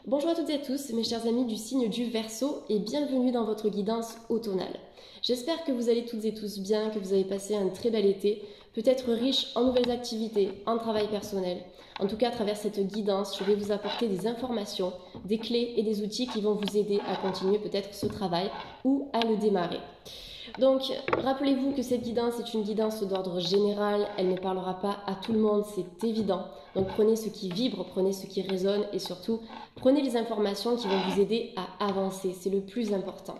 Bonjour à toutes et à tous, mes chers amis du signe du Verseau et bienvenue dans votre guidance automnale. J'espère que vous allez toutes et tous bien, que vous avez passé un très bel été, peut-être riche en nouvelles activités, en travail personnel. En tout cas, à travers cette guidance, je vais vous apporter des informations, des clés et des outils qui vont vous aider à continuer peut-être ce travail ou à le démarrer. Donc, rappelez-vous que cette guidance est une guidance d'ordre général, elle ne parlera pas à tout le monde, c'est évident. Donc prenez ce qui vibre, prenez ce qui résonne et surtout, prenez les informations qui vont vous aider à avancer, c'est le plus important.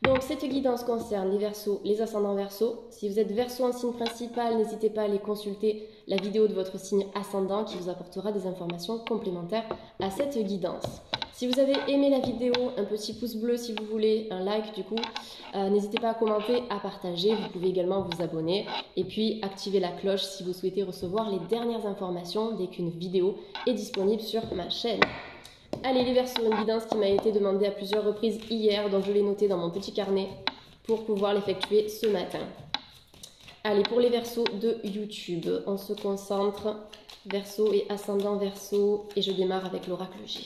Donc cette guidance concerne les Verseaux, les ascendants Verseaux. Si vous êtes Verseau en signe principal, n'hésitez pas à aller consulter la vidéo de votre signe ascendant qui vous apportera des informations complémentaires à cette guidance. Si vous avez aimé la vidéo, un petit pouce bleu si vous voulez, un like du coup, n'hésitez pas à commenter, à partager, vous pouvez également vous abonner et puis activer la cloche si vous souhaitez recevoir les dernières informations dès qu'une vidéo est disponible sur ma chaîne. Allez les Verseaux, une guidance qui m'a été demandée à plusieurs reprises hier, donc je l'ai notée dans mon petit carnet pour pouvoir l'effectuer ce matin. Allez, pour les Verseaux de YouTube, on se concentre, Verseau et ascendant Verseau, et je démarre avec l'oracle G.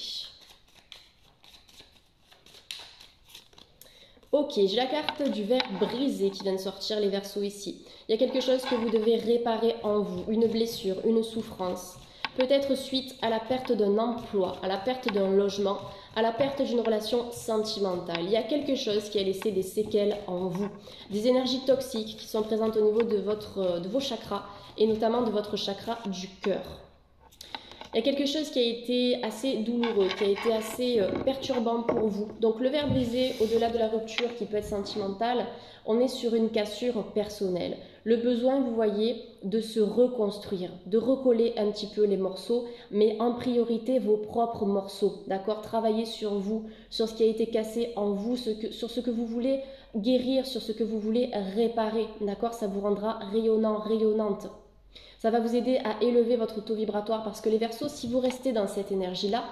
Ok, j'ai la carte du verre brisé qui vient de sortir, les Verseaux ici. Il y a quelque chose que vous devez réparer en vous, une blessure, une souffrance. Peut-être suite à la perte d'un emploi, à la perte d'un logement, à la perte d'une relation sentimentale. Il y a quelque chose qui a laissé des séquelles en vous. Des énergies toxiques qui sont présentes au niveau de vos chakras et notamment de votre chakra du cœur. Il y a quelque chose qui a été assez douloureux, qui a été assez perturbant pour vous. Donc le verre brisé, au-delà de la rupture qui peut être sentimentale, on est sur une cassure personnelle. Le besoin, vous voyez, de se reconstruire, de recoller un petit peu les morceaux, mais en priorité vos propres morceaux, d'accord? Travailler sur vous, sur ce qui a été cassé en vous, sur ce que vous voulez guérir, sur ce que vous voulez réparer, d'accord? Ça vous rendra rayonnant, rayonnante. Ça va vous aider à élever votre taux vibratoire parce que les Verseaux, si vous restez dans cette énergie-là,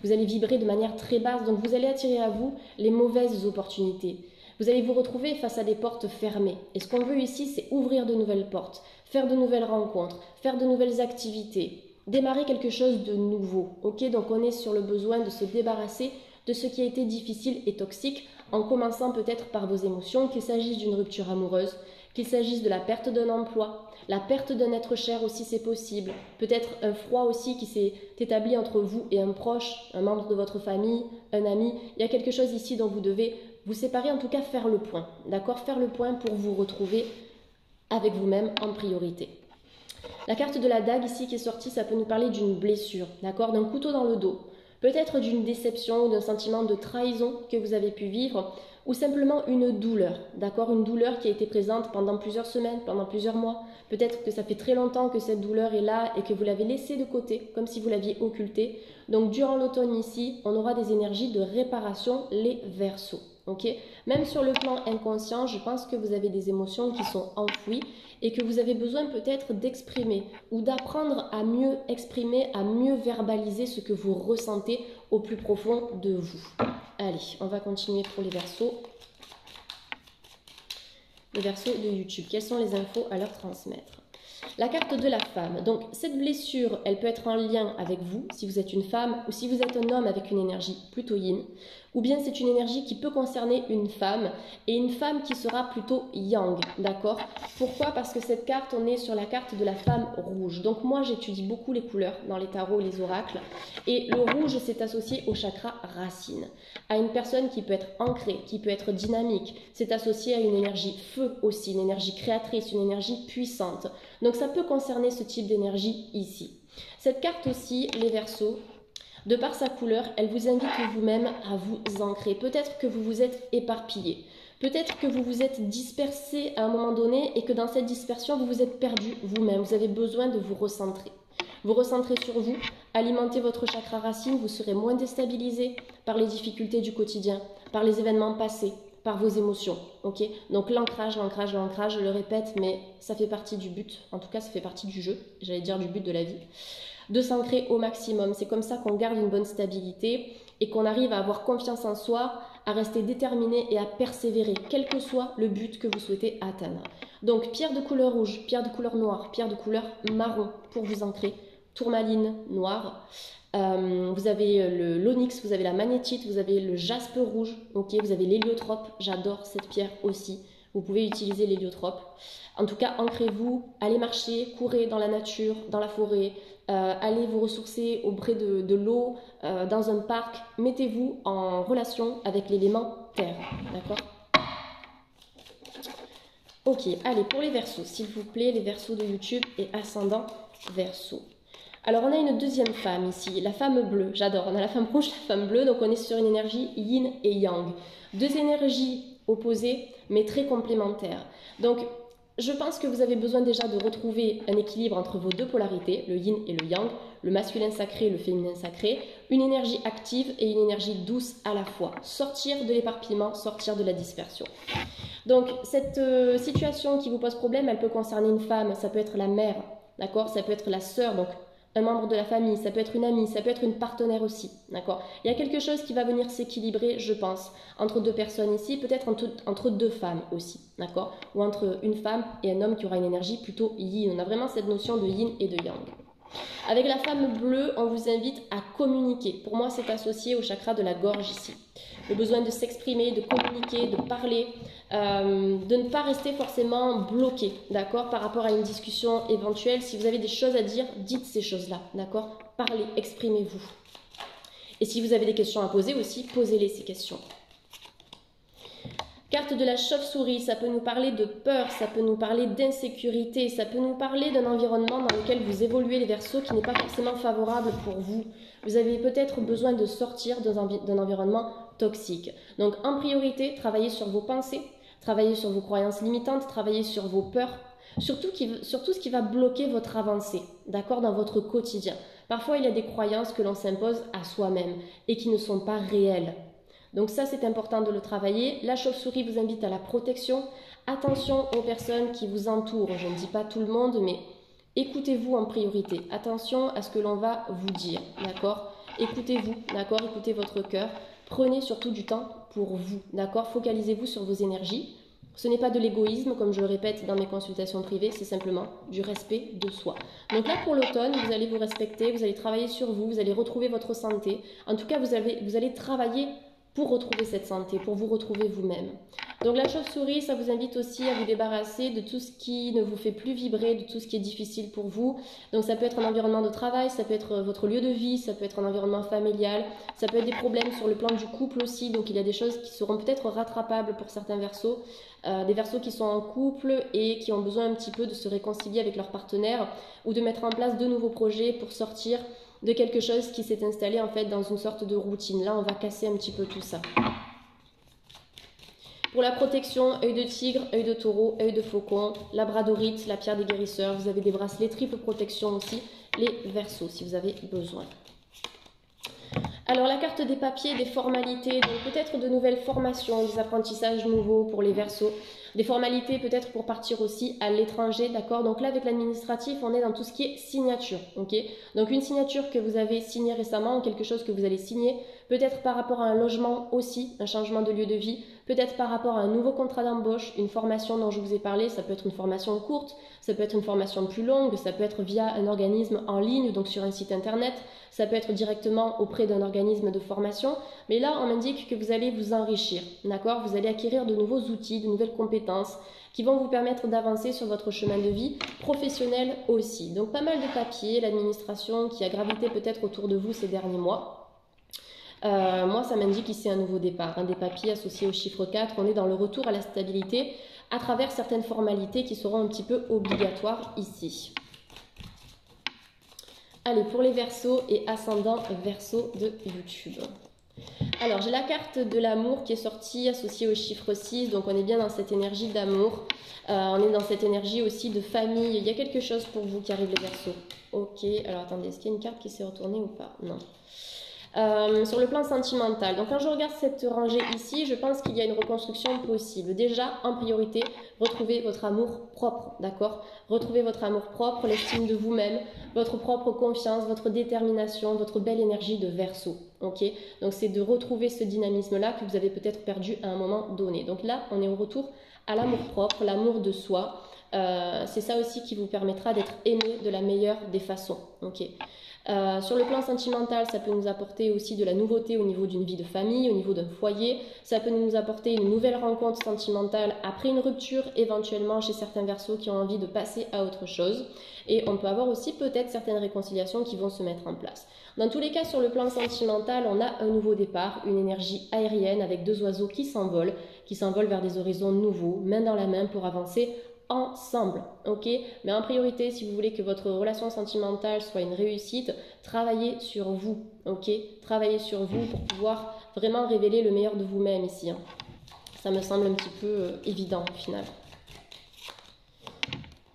vous allez vibrer de manière très basse. Donc vous allez attirer à vous les mauvaises opportunités. Vous allez vous retrouver face à des portes fermées. Et ce qu'on veut ici, c'est ouvrir de nouvelles portes, faire de nouvelles rencontres, faire de nouvelles activités, démarrer quelque chose de nouveau. Ok, donc on est sur le besoin de se débarrasser de ce qui a été difficile et toxique en commençant peut-être par vos émotions, qu'il s'agisse d'une rupture amoureuse, qu'il s'agisse de la perte d'un emploi, la perte d'un être cher aussi c'est possible, peut-être un froid aussi qui s'est établi entre vous et un proche, un membre de votre famille, un ami. Il y a quelque chose ici dont vous devez vous séparer, en tout cas faire le point, d'accord? Faire le point pour vous retrouver avec vous-même en priorité. La carte de la dague ici qui est sortie, ça peut nous parler d'une blessure, d'accord? D'un couteau dans le dos, peut-être d'une déception ou d'un sentiment de trahison que vous avez pu vivre, ou simplement une douleur, d'accord? Une douleur qui a été présente pendant plusieurs semaines, pendant plusieurs mois. Peut-être que ça fait très longtemps que cette douleur est là et que vous l'avez laissée de côté, comme si vous l'aviez occultée. Donc durant l'automne ici, on aura des énergies de réparation, les Verseaux. Okay? Même sur le plan inconscient, je pense que vous avez des émotions qui sont enfouies et que vous avez besoin peut-être d'exprimer ou d'apprendre à mieux exprimer, à mieux verbaliser ce que vous ressentez au plus profond de vous. Allez, on va continuer pour les Verseaux. Les Verseaux de YouTube, quelles sont les infos à leur transmettre? La carte de la femme. Donc cette blessure, elle peut être en lien avec vous, si vous êtes une femme ou si vous êtes un homme avec une énergie plutôt yin. Ou bien c'est une énergie qui peut concerner une femme et une femme qui sera plutôt yang, d'accord? Pourquoi? Parce que cette carte, on est sur la carte de la femme rouge. Donc moi, j'étudie beaucoup les couleurs dans les tarots et les oracles. Et le rouge, c'est associé au chakra racine, à une personne qui peut être ancrée, qui peut être dynamique. C'est associé à une énergie feu aussi, une énergie créatrice, une énergie puissante. Donc ça peut concerner ce type d'énergie ici. Cette carte aussi, les Verseaux, de par sa couleur, elle vous invite vous-même à vous ancrer. Peut-être que vous vous êtes éparpillé. Peut-être que vous vous êtes dispersé à un moment donné et que dans cette dispersion, vous vous êtes perdu vous-même. Vous avez besoin de vous recentrer. Vous recentrez sur vous, alimentez votre chakra racine, vous serez moins déstabilisé par les difficultés du quotidien, par les événements passés, par vos émotions. Okay? Donc l'ancrage, l'ancrage, l'ancrage, je le répète, mais ça fait partie du but. En tout cas, ça fait partie du jeu, j'allais dire du but de la vie. De s'ancrer au maximum. C'est comme ça qu'on garde une bonne stabilité et qu'on arrive à avoir confiance en soi, à rester déterminé et à persévérer, quel que soit le but que vous souhaitez atteindre. Donc pierre de couleur rouge, pierre de couleur noire, pierre de couleur marron pour vous ancrer, tourmaline noire, Vous avez l'onyx, vous avez la magnétite, vous avez le jaspe rouge, ok, vous avez l'héliotrope, j'adore cette pierre aussi. Vous pouvez utiliser l'héliotrope. En tout cas, ancrez-vous, allez marcher, courez dans la nature, dans la forêt, allez vous ressourcer auprès de l'eau, dans un parc. Mettez-vous en relation avec l'élément terre, d'accord? Ok, allez, pour les Verseaux, s'il vous plaît, les Verseaux de YouTube et ascendant Verseau. Alors, on a une deuxième femme ici, la femme bleue. J'adore, on a la femme rouge, la femme bleue, donc on est sur une énergie yin et yang. Deux énergies opposées, mais très complémentaires. Donc, je pense que vous avez besoin déjà de retrouver un équilibre entre vos deux polarités, le yin et le yang, le masculin sacré et le féminin sacré, une énergie active et une énergie douce à la fois. Sortir de l'éparpillement, sortir de la dispersion. Donc, cette situation qui vous pose problème, elle peut concerner une femme, ça peut être la mère, d'accord? Ça peut être la sœur, donc un membre de la famille, ça peut être une amie, ça peut être une partenaire aussi, d'accord? Il y a quelque chose qui va venir s'équilibrer, je pense, entre deux personnes ici, peut-être entre deux femmes aussi, d'accord? Ou entre une femme et un homme qui aura une énergie plutôt yin. On a vraiment cette notion de yin et de yang. Avec la femme bleue, on vous invite à communiquer. Pour moi, c'est associé au chakra de la gorge ici. Le besoin de s'exprimer, de communiquer, de parler, de ne pas rester forcément bloqué, d'accord, par rapport à une discussion éventuelle. Si vous avez des choses à dire, dites ces choses-là, d'accord? Parlez, exprimez-vous. Et si vous avez des questions à poser aussi, posez-les ces questions. Carte de la chauve-souris, ça peut nous parler de peur, ça peut nous parler d'insécurité, ça peut nous parler d'un environnement dans lequel vous évoluez les Verseaux qui n'est pas forcément favorable pour vous. Vous avez peut-être besoin de sortir d'un environnement toxique. Donc en priorité, travaillez sur vos pensées, travaillez sur vos croyances limitantes, travaillez sur vos peurs, surtout ce qui va bloquer votre avancée, d'accord, dans votre quotidien. Parfois, il y a des croyances que l'on s'impose à soi-même et qui ne sont pas réelles. Donc ça, c'est important de le travailler. La chauve-souris vous invite à la protection. Attention aux personnes qui vous entourent. Je ne dis pas tout le monde, mais écoutez-vous en priorité. Attention à ce que l'on va vous dire, d'accord? Écoutez-vous, d'accord? Écoutez votre cœur. Prenez surtout du temps pour vous, d'accord? Focalisez-vous sur vos énergies. Ce n'est pas de l'égoïsme, comme je le répète dans mes consultations privées, c'est simplement du respect de soi. Donc là, pour l'automne, vous allez vous respecter, vous allez travailler sur vous, vous allez retrouver votre santé. En tout cas, vous allez travailler pour retrouver cette santé, pour vous retrouver vous-même. Donc la chauve-souris, ça vous invite aussi à vous débarrasser de tout ce qui ne vous fait plus vibrer, de tout ce qui est difficile pour vous. Donc ça peut être un environnement de travail, ça peut être votre lieu de vie, ça peut être un environnement familial, ça peut être des problèmes sur le plan du couple aussi. Donc il y a des choses qui seront peut-être rattrapables pour certains Verseaux, des Verseaux qui sont en couple et qui ont besoin un petit peu de se réconcilier avec leur partenaire ou de mettre en place de nouveaux projets pour sortir de quelque chose qui s'est installé en fait dans une sorte de routine. Là, on va casser un petit peu tout ça. Pour la protection, œil de tigre, œil de taureau, œil de faucon, labradorite, la pierre des guérisseurs. Vous avez des bracelets triple protection aussi, les Verseaux si vous avez besoin. Alors la carte des papiers, des formalités, donc peut-être de nouvelles formations, des apprentissages nouveaux pour les Verseaux. Des formalités peut-être pour partir aussi à l'étranger, d'accord? Donc là, avec l'administratif, on est dans tout ce qui est signature, ok? Donc une signature que vous avez signée récemment, quelque chose que vous allez signer, peut-être par rapport à un logement aussi, un changement de lieu de vie, peut-être par rapport à un nouveau contrat d'embauche, une formation dont je vous ai parlé, ça peut être une formation courte, ça peut être une formation plus longue, ça peut être via un organisme en ligne, donc sur un site internet, ça peut être directement auprès d'un organisme de formation, mais là, on m'indique que vous allez vous enrichir, d'accord? Vous allez acquérir de nouveaux outils, de nouvelles compétences qui vont vous permettre d'avancer sur votre chemin de vie professionnel aussi. Donc pas mal de papiers, l'administration qui a gravité peut-être autour de vous ces derniers mois. Moi, ça m'indique ici un nouveau départ, des papiers associés au chiffre 4. On est dans le retour à la stabilité à travers certaines formalités qui seront un petit peu obligatoires ici. Allez, pour les Verseaux et ascendants Verseaux de YouTube. Alors, j'ai la carte de l'amour qui est sortie, associée au chiffre 6, donc on est bien dans cette énergie d'amour, on est dans cette énergie aussi de famille. Il y a quelque chose pour vous qui arrive les Verseaux. Ok, alors attendez, est-ce qu'il y a une carte qui s'est retournée ou pas? Non. Sur le plan sentimental, donc quand je regarde cette rangée ici, je pense qu'il y a une reconstruction possible. Déjà, en priorité, retrouvez votre amour propre, d'accord? Retrouvez votre amour propre, l'estime de vous-même, votre propre confiance, votre détermination, votre belle énergie de Verseau, ok? Donc c'est de retrouver ce dynamisme-là que vous avez peut-être perdu à un moment donné. Donc là, on est au retour à l'amour propre, l'amour de soi. C'est ça aussi qui vous permettra d'être aimé de la meilleure des façons, ok? Sur le plan sentimental, ça peut nous apporter aussi de la nouveauté au niveau d'une vie de famille, au niveau d'un foyer. Ça peut nous apporter une nouvelle rencontre sentimentale après une rupture, éventuellement chez certains Verseaux qui ont envie de passer à autre chose. Et on peut avoir aussi peut-être certaines réconciliations qui vont se mettre en place. Dans tous les cas, sur le plan sentimental, on a un nouveau départ, une énergie aérienne avec deux oiseaux qui s'envolent vers des horizons nouveaux, main dans la main pour avancer ensemble, ok? Mais en priorité, si vous voulez que votre relation sentimentale soit une réussite, travaillez sur vous, ok? Travaillez sur vous pour pouvoir vraiment révéler le meilleur de vous-même ici, hein. Ça me semble un petit peu évident au final.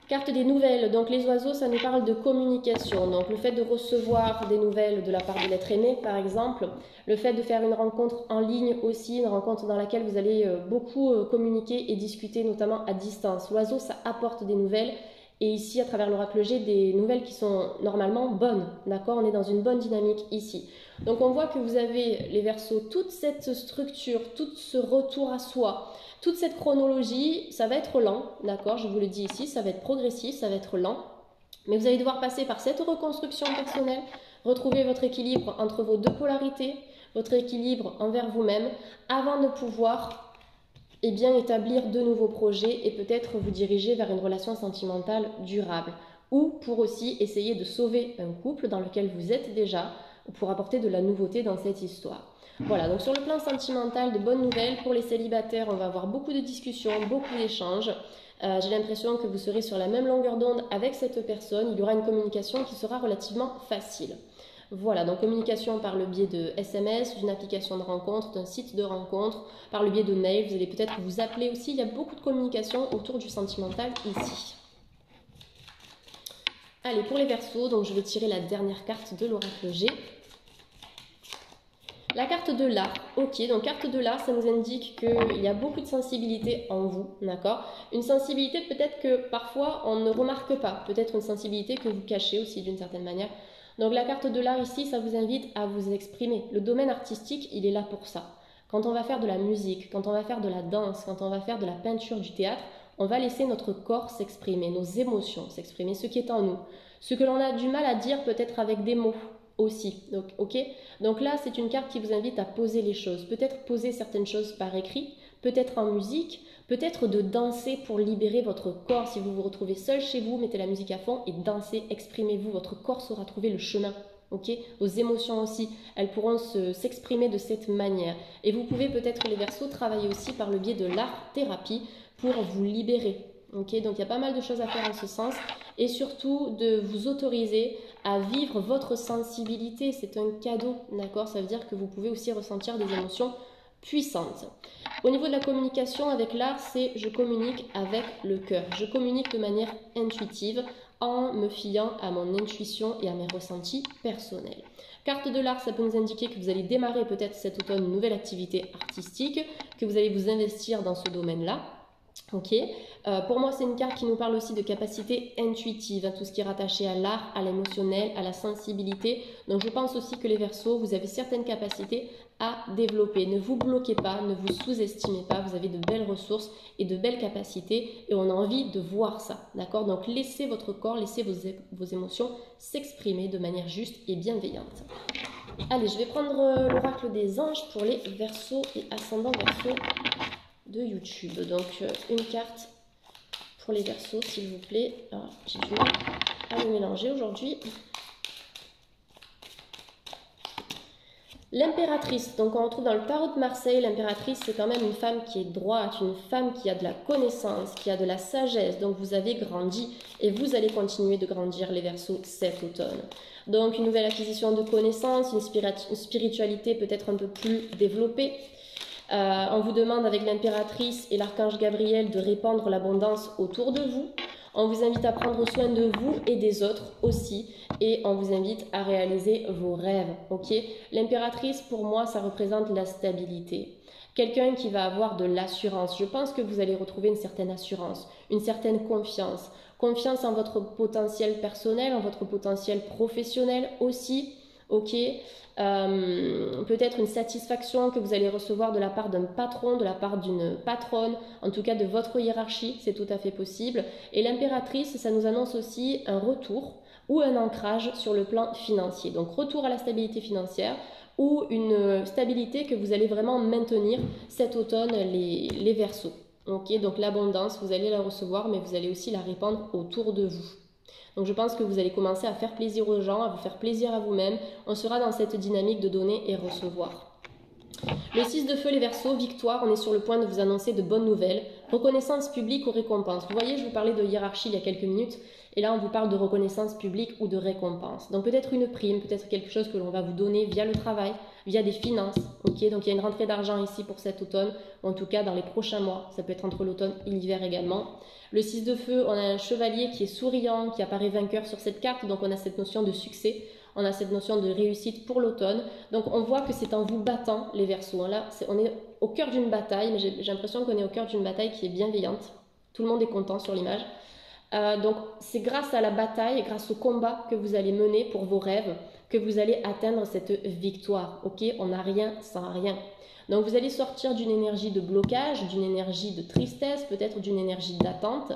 Carte des nouvelles, donc les oiseaux, ça nous parle de communication. Donc le fait de recevoir des nouvelles de la part de l'être aimé, par exemple, le fait de faire une rencontre en ligne aussi, une rencontre dans laquelle vous allez beaucoup communiquer et discuter, notamment à distance. L'oiseau, ça apporte des nouvelles. Et ici, à travers l'oracle G, des nouvelles qui sont normalement bonnes, d'accord? On est dans une bonne dynamique ici. Donc on voit que vous avez, les Verseaux, toute cette structure, tout ce retour à soi, toute cette chronologie, ça va être lent, d'accord? Je vous le dis ici, ça va être progressif, ça va être lent. Mais vous allez devoir passer par cette reconstruction personnelle, retrouver votre équilibre entre vos deux polarités, votre équilibre envers vous-même, avant de pouvoir établir de nouveaux projets et peut-être vous diriger vers une relation sentimentale durable. Ou pour aussi essayer de sauver un couple dans lequel vous êtes déjà, ou pour apporter de la nouveauté dans cette histoire. Voilà, donc sur le plan sentimental, de bonnes nouvelles. Pour les célibataires, on va avoir beaucoup de discussions, beaucoup d'échanges. J'ai l'impression que vous serez sur la même longueur d'onde avec cette personne. Il y aura une communication qui sera relativement facile. Voilà, donc communication par le biais de SMS, d'une application de rencontre, d'un site de rencontre, par le biais de mail, vous allez peut-être vous appeler aussi. Il y a beaucoup de communication autour du sentimental ici. Allez, pour les Verseaux, donc je vais tirer la dernière carte de l'oracle G. La carte de l'art, ok, donc carte de l'art, ça nous indique qu'il y a beaucoup de sensibilité en vous, d'accord? Une sensibilité peut-être que parfois on ne remarque pas, peut-être une sensibilité que vous cachez aussi d'une certaine manière. Donc la carte de l'art ici, ça vous invite à vous exprimer. Le domaine artistique, il est là pour ça. Quand on va faire de la musique, quand on va faire de la danse, quand on va faire de la peinture, du théâtre, on va laisser notre corps s'exprimer, nos émotions s'exprimer, ce qui est en nous. Ce que l'on a du mal à dire peut-être avec des mots aussi. Donc, ok. Donc là, c'est une carte qui vous invite à poser les choses. Peut-être poser certaines choses par écrit, peut-être en musique, peut-être de danser pour libérer votre corps. Si vous vous retrouvez seul chez vous, mettez la musique à fond et dansez, exprimez-vous. Votre corps saura trouver le chemin. Ok, vos émotions aussi, elles pourront s'exprimer de cette manière. Et vous pouvez peut-être, les Verseaux, travailler aussi par le biais de l'art-thérapie pour vous libérer. Ok, donc il y a pas mal de choses à faire en ce sens. Et surtout de vous autoriser à vivre votre sensibilité. C'est un cadeau, d'accord? Ça veut dire que vous pouvez aussi ressentir des émotions puissantes. Au niveau de la communication avec l'art, c'est je communique avec le cœur. Je communique de manière intuitive en me fiant à mon intuition et à mes ressentis personnels. Carte de l'art, ça peut nous indiquer que vous allez démarrer peut-être cet automne une nouvelle activité artistique, que vous allez vous investir dans ce domaine-là. Ok, pour moi c'est une carte qui nous parle aussi de capacité intuitive, hein, tout ce qui est rattaché à l'art, à l'émotionnel, à la sensibilité. Donc je pense aussi que les Verseaux, vous avez certaines capacités à développer. Ne vous bloquez pas, ne vous sous-estimez pas, vous avez de belles ressources et de belles capacités et on a envie de voir ça, d'accord? Donc laissez votre corps, laissez vos émotions s'exprimer de manière juste et bienveillante. Allez, je vais prendre l'oracle des anges pour les Verseaux et ascendants Verseaux de YouTube. Donc une carte pour les Verseaux s'il vous plaît. J'ai du mal à me mélanger aujourd'hui. L'impératrice, donc on retrouve dans le tarot de Marseille, l'impératrice c'est quand même une femme qui est droite, une femme qui a de la connaissance, qui a de la sagesse, donc vous avez grandi et vous allez continuer de grandir les Verseaux cet automne. Donc une nouvelle acquisition de connaissances, une spiritualité peut-être un peu plus développée. On vous demande avec l'impératrice et l'archange Gabriel de répandre l'abondance autour de vous. On vous invite à prendre soin de vous et des autres aussi. Et on vous invite à réaliser vos rêves. Ok, l'impératrice, pour moi, ça représente la stabilité. Quelqu'un qui va avoir de l'assurance. Je pense que vous allez retrouver une certaine assurance, une certaine confiance. Confiance en votre potentiel personnel, en votre potentiel professionnel aussi. Ok, peut-être une satisfaction que vous allez recevoir de la part d'un patron, de la part d'une patronne, en tout cas de votre hiérarchie, c'est tout à fait possible. Et l'impératrice, ça nous annonce aussi un retour ou un ancrage sur le plan financier. Donc retour à la stabilité financière ou une stabilité que vous allez vraiment maintenir cet automne les Verseaux. Okay, donc l'abondance, vous allez la recevoir, mais vous allez aussi la répandre autour de vous. Donc je pense que vous allez commencer à faire plaisir aux gens, à vous faire plaisir à vous-même. On sera dans cette dynamique de donner et recevoir. Le 6 de feu, les Verseaux, victoire, on est sur le point de vous annoncer de bonnes nouvelles. Reconnaissance publique ou récompense. Vous voyez, je vous parlais de hiérarchie il y a quelques minutes, et là on vous parle de reconnaissance publique ou de récompense. Donc peut-être une prime, peut-être quelque chose que l'on va vous donner via le travail, via des finances. Ok, donc il y a une rentrée d'argent ici pour cet automne, ou en tout cas dans les prochains mois. Ça peut être entre l'automne et l'hiver également. Le 6 de feu, on a un chevalier qui est souriant, qui apparaît vainqueur sur cette carte, donc on a cette notion de succès. On a cette notion de réussite pour l'automne. Donc on voit que c'est en vous battant, les Verseaux. Là, on est au cœur d'une bataille, mais j'ai l'impression qu'on est au cœur d'une bataille qui est bienveillante. Tout le monde est content sur l'image. Donc c'est grâce à la bataille, grâce au combat que vous allez mener pour vos rêves, que vous allez atteindre cette victoire. Ok, on n'a rien sans rien. Donc vous allez sortir d'une énergie de blocage, d'une énergie de tristesse, peut-être d'une énergie d'attente,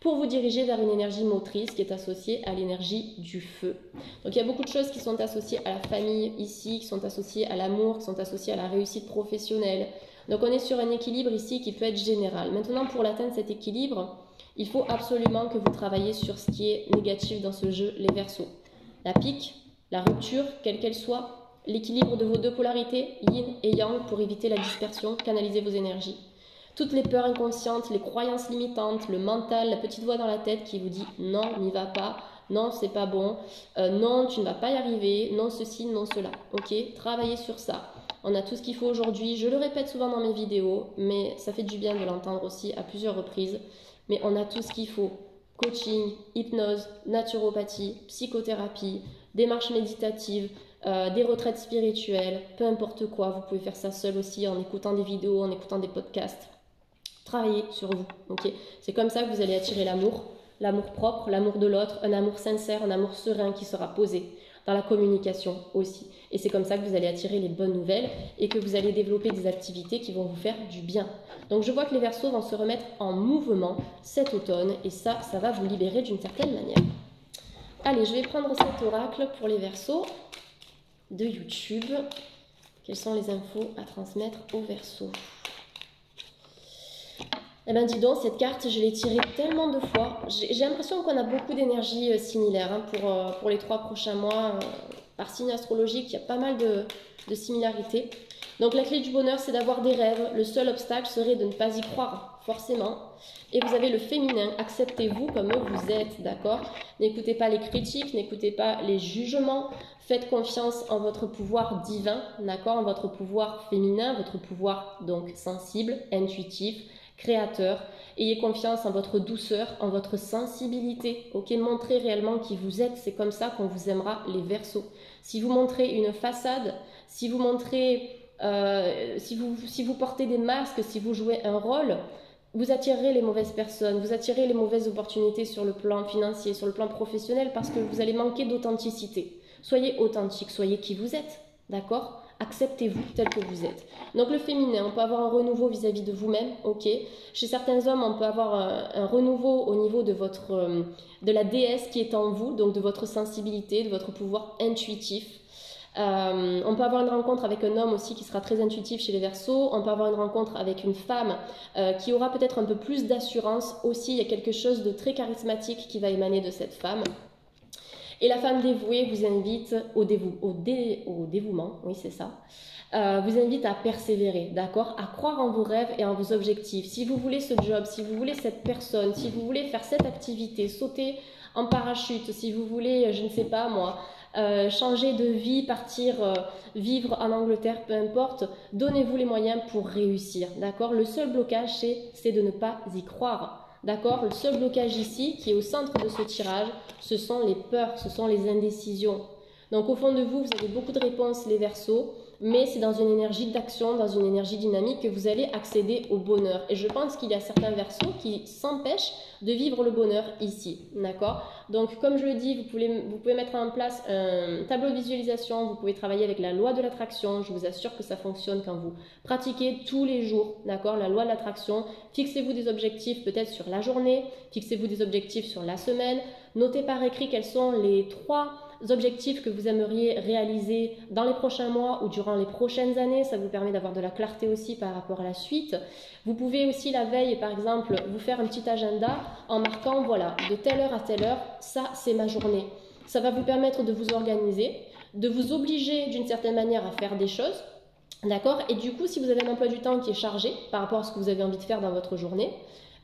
pour vous diriger vers une énergie motrice qui est associée à l'énergie du feu. Donc il y a beaucoup de choses qui sont associées à la famille ici, qui sont associées à l'amour, qui sont associées à la réussite professionnelle. Donc on est sur un équilibre ici qui peut être général. Maintenant, pour l'atteindre cet équilibre, il faut absolument que vous travaillez sur ce qui est négatif dans ce jeu, les Verseaux. La pique, la rupture, quelle qu'elle soit, l'équilibre de vos deux polarités, yin et yang, pour éviter la dispersion, canaliser vos énergies. Toutes les peurs inconscientes, les croyances limitantes, le mental, la petite voix dans la tête qui vous dit non, n'y va pas, non, c'est pas bon, non, tu ne vas pas y arriver, non, ceci, non, cela. Ok, travaillez sur ça. On a tout ce qu'il faut aujourd'hui. Je le répète souvent dans mes vidéos, mais ça fait du bien de l'entendre aussi à plusieurs reprises. Mais on a tout ce qu'il faut. Coaching, hypnose, naturopathie, psychothérapie, démarche méditative, des retraites spirituelles, peu importe quoi. Vous pouvez faire ça seul aussi en écoutant des vidéos, en écoutant des podcasts. Travaillez sur vous, ok? C'est comme ça que vous allez attirer l'amour propre, l'amour de l'autre, un amour sincère, un amour serein qui sera posé dans la communication aussi. Et c'est comme ça que vous allez attirer les bonnes nouvelles et que vous allez développer des activités qui vont vous faire du bien. Donc je vois que les Verseaux vont se remettre en mouvement cet automne et ça va vous libérer d'une certaine manière. Allez, je vais prendre cet oracle pour les Verseaux de YouTube. Quelles sont les infos à transmettre aux Verseaux? Eh bien dis donc, cette carte, je l'ai tirée tellement de fois. J'ai l'impression qu'on a beaucoup d'énergie similaire pour les 3 prochains mois. Par signe astrologique, il y a pas mal de similarités. Donc la clé du bonheur, c'est d'avoir des rêves. Le seul obstacle serait de ne pas y croire, forcément. Et vous avez le féminin, acceptez-vous comme vous êtes, d'accord? N'écoutez pas les critiques, n'écoutez pas les jugements. Faites confiance en votre pouvoir divin, d'accord? En votre pouvoir féminin, votre pouvoir donc sensible, intuitif, créateur. Ayez confiance en votre douceur, en votre sensibilité. Ok, montrez réellement qui vous êtes. C'est comme ça qu'on vous aimera, les Verseaux. Si vous montrez une façade, si vous montrez, si vous portez des masques, si vous jouez un rôle, vous attirerez les mauvaises personnes, vous attirez les mauvaises opportunités sur le plan financier, sur le plan professionnel, parce que vous allez manquer d'authenticité. Soyez authentique, soyez qui vous êtes, d'accord? Acceptez-vous tel que vous êtes. Donc le féminin, on peut avoir un renouveau vis-à-vis de vous-même, ok. Chez certains hommes, on peut avoir un renouveau au niveau de de la déesse qui est en vous, donc de votre sensibilité, de votre pouvoir intuitif. On peut avoir une rencontre avec un homme aussi qui sera très intuitif chez les Verseaux. On peut avoir une rencontre avec une femme qui aura peut-être un peu plus d'assurance aussi. Il y a quelque chose de très charismatique qui va émaner de cette femme. Et la femme dévouée vous invite au dévouement, oui c'est ça, vous invite à persévérer, d'accord, à croire en vos rêves et en vos objectifs. Si vous voulez ce job, si vous voulez cette personne, si vous voulez faire cette activité, sauter en parachute, si vous voulez, je ne sais pas moi, changer de vie, partir vivre en Angleterre, peu importe, donnez-vous les moyens pour réussir, d'accord. Le seul blocage, c'est de ne pas y croire. D'accord, le seul blocage ici, qui est au centre de ce tirage, ce sont les peurs, ce sont les indécisions. Donc au fond de vous, vous avez beaucoup de réponses, les Verseaux, mais c'est dans une énergie d'action, dans une énergie dynamique que vous allez accéder au bonheur. Et je pense qu'il y a certains Verseaux qui s'empêchent de vivre le bonheur ici, d'accord. Donc comme je le dis, vous pouvez mettre en place un tableau de visualisation, vous pouvez travailler avec la loi de l'attraction, je vous assure que ça fonctionne quand vous pratiquez tous les jours, d'accord, la loi de l'attraction. Fixez-vous des objectifs peut-être sur la journée, fixez-vous des objectifs sur la semaine, Notez par écrit quels sont les 3 objectifs que vous aimeriez réaliser dans les prochains mois ou durant les prochaines années. Ça vous permet d'avoir de la clarté aussi par rapport à la suite. Vous pouvez aussi la veille, par exemple, vous faire un petit agenda en marquant, voilà, de telle heure à telle heure, ça c'est ma journée. Ça va vous permettre de vous organiser, de vous obliger d'une certaine manière à faire des choses, d'accord? Et du coup, si vous avez un emploi du temps qui est chargé par rapport à ce que vous avez envie de faire dans votre journée,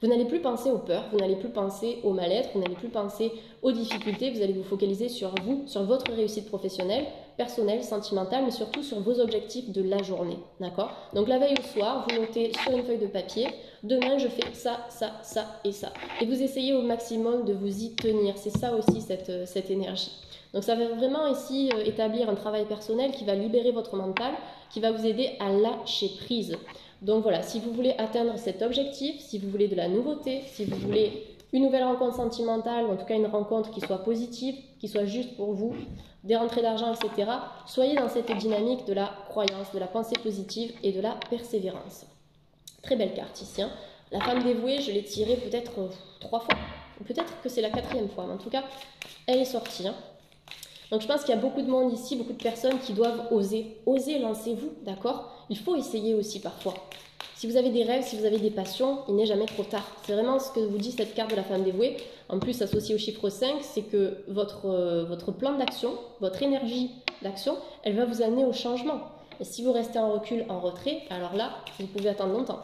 vous n'allez plus penser aux peurs, vous n'allez plus penser au mal-être, vous n'allez plus penser aux difficultés, vous allez vous focaliser sur vous, sur votre réussite professionnelle, personnelle, sentimentale, mais surtout sur vos objectifs de la journée, d'accord? Donc la veille au soir, vous notez sur une feuille de papier, demain je fais ça, ça, ça et ça. Et vous essayez au maximum de vous y tenir, c'est ça aussi cette énergie. Donc ça va vraiment ici établir un travail personnel qui va libérer votre mental, qui va vous aider à lâcher prise. Donc voilà, si vous voulez atteindre cet objectif, si vous voulez de la nouveauté, si vous voulez une nouvelle rencontre sentimentale, ou en tout cas une rencontre qui soit positive, qui soit juste pour vous, des rentrées d'argent, etc., soyez dans cette dynamique de la croyance, de la pensée positive et de la persévérance. Très belle carte ici. Hein. La femme dévouée, je l'ai tirée peut-être 3 fois, peut-être que c'est la 4e fois, mais en tout cas, elle est sortie. Hein. Donc je pense qu'il y a beaucoup de monde ici, beaucoup de personnes qui doivent oser. Osez, lancez-vous, d'accord? Il faut essayer aussi parfois. Si vous avez des rêves, si vous avez des passions, il n'est jamais trop tard. C'est vraiment ce que vous dit cette carte de la femme dévouée. En plus, associée au chiffre 5, c'est que votre plan d'action, votre énergie d'action, elle va vous amener au changement. Et si vous restez en recul, en retrait, alors là, vous pouvez attendre longtemps.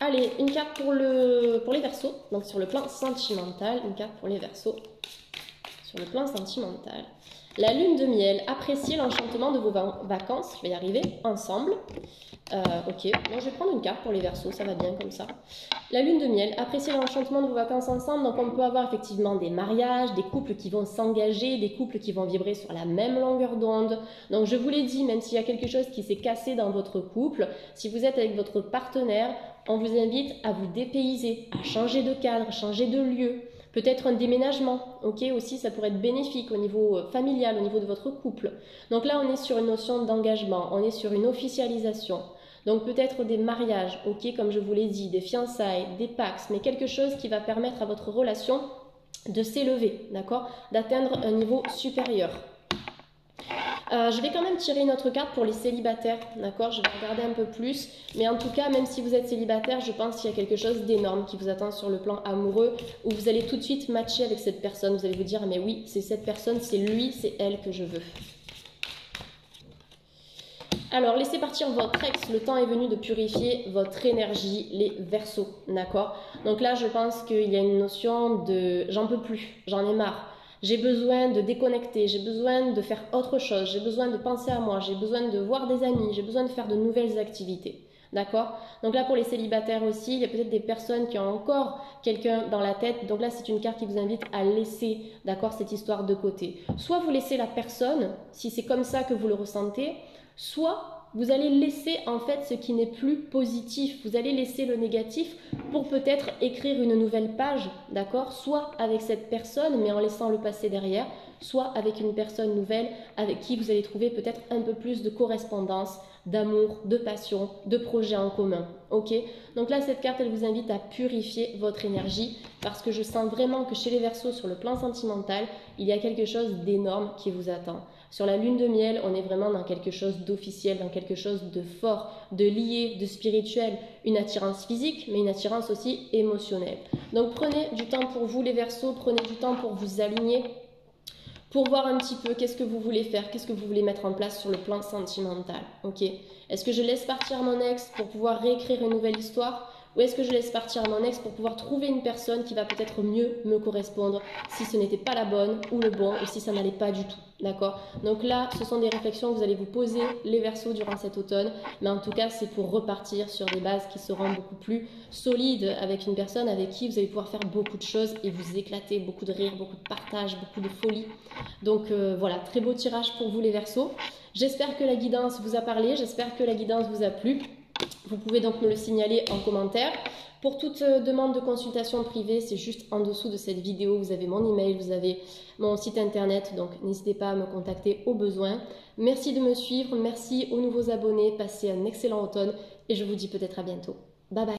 Allez, une carte pour les Verseaux, donc sur le plan sentimental, une carte pour les Verseaux. Sur le plan sentimental. La lune de miel, appréciez l'enchantement de vos vacances, je vais y arriver, ensemble. Ok, donc je vais prendre une carte pour les Verseaux, ça va bien comme ça. La lune de miel, appréciez l'enchantement de vos vacances ensemble, donc on peut avoir effectivement des mariages, des couples qui vont s'engager, des couples qui vont vibrer sur la même longueur d'onde. Donc je vous l'ai dit, même s'il y a quelque chose qui s'est cassé dans votre couple, si vous êtes avec votre partenaire, on vous invite à vous dépayser, à changer de cadre, changer de lieu. Peut-être un déménagement, ok, aussi ça pourrait être bénéfique au niveau familial, au niveau de votre couple. Donc là on est sur une notion d'engagement, on est sur une officialisation. Donc peut-être des mariages, ok, comme je vous l'ai dit, des fiançailles, des pax, mais quelque chose qui va permettre à votre relation de s'élever, d'accord, d'atteindre un niveau supérieur. Je vais quand même tirer une autre carte pour les célibataires, d'accord? Je vais regarder un peu plus, mais en tout cas, même si vous êtes célibataire, je pense qu'il y a quelque chose d'énorme qui vous attend sur le plan amoureux, où vous allez tout de suite matcher avec cette personne. Vous allez vous dire, mais oui, c'est cette personne, c'est lui, c'est elle que je veux. Alors, laissez partir votre ex, le temps est venu de purifier votre énergie, les Verseaux, d'accord? Donc là, je pense qu'il y a une notion de « j'en peux plus, j'en ai marre ». J'ai besoin de déconnecter, j'ai besoin de faire autre chose, j'ai besoin de penser à moi, j'ai besoin de voir des amis, j'ai besoin de faire de nouvelles activités. D'accord? Donc là, pour les célibataires aussi, il y a peut-être des personnes qui ont encore quelqu'un dans la tête. Donc là, c'est une carte qui vous invite à laisser, d'accord, cette histoire de côté. Soit vous laissez la personne, si c'est comme ça que vous le ressentez, soit vous allez laisser en fait ce qui n'est plus positif. Vous allez laisser le négatif pour peut-être écrire une nouvelle page, d'accord? Soit avec cette personne, mais en laissant le passé derrière, soit avec une personne nouvelle avec qui vous allez trouver peut-être un peu plus de correspondance, d'amour, de passion, de projets en commun. Ok? Donc là, cette carte, elle vous invite à purifier votre énergie parce que je sens vraiment que chez les Verseaux, sur le plan sentimental, il y a quelque chose d'énorme qui vous attend. Sur la lune de miel, on est vraiment dans quelque chose d'officiel, dans quelque chose de fort, de lié, de spirituel, une attirance physique, mais une attirance aussi émotionnelle. Donc prenez du temps pour vous les Verseaux, prenez du temps pour vous aligner, pour voir un petit peu qu'est-ce que vous voulez faire, qu'est-ce que vous voulez mettre en place sur le plan sentimental. Ok? Est-ce que je laisse partir mon ex pour pouvoir réécrire une nouvelle histoire? Ou est-ce que je laisse partir mon ex pour pouvoir trouver une personne qui va peut-être mieux me correspondre si ce n'était pas la bonne ou le bon ou si ça n'allait pas du tout, d'accord? Donc là, ce sont des réflexions que vous allez vous poser les Verseaux durant cet automne, mais en tout cas, c'est pour repartir sur des bases qui seront beaucoup plus solides avec une personne avec qui vous allez pouvoir faire beaucoup de choses et vous éclater, beaucoup de rire, beaucoup de partage, beaucoup de folie. Donc voilà, très beau tirage pour vous les Verseaux. J'espère que la guidance vous a parlé, j'espère que la guidance vous a plu. Vous pouvez donc me le signaler en commentaire. Pour toute demande de consultation privée, c'est juste en dessous de cette vidéo. Vous avez mon email, vous avez mon site internet, donc n'hésitez pas à me contacter au besoin. Merci de me suivre, merci aux nouveaux abonnés, passez un excellent automne et je vous dis peut-être à bientôt. Bye bye.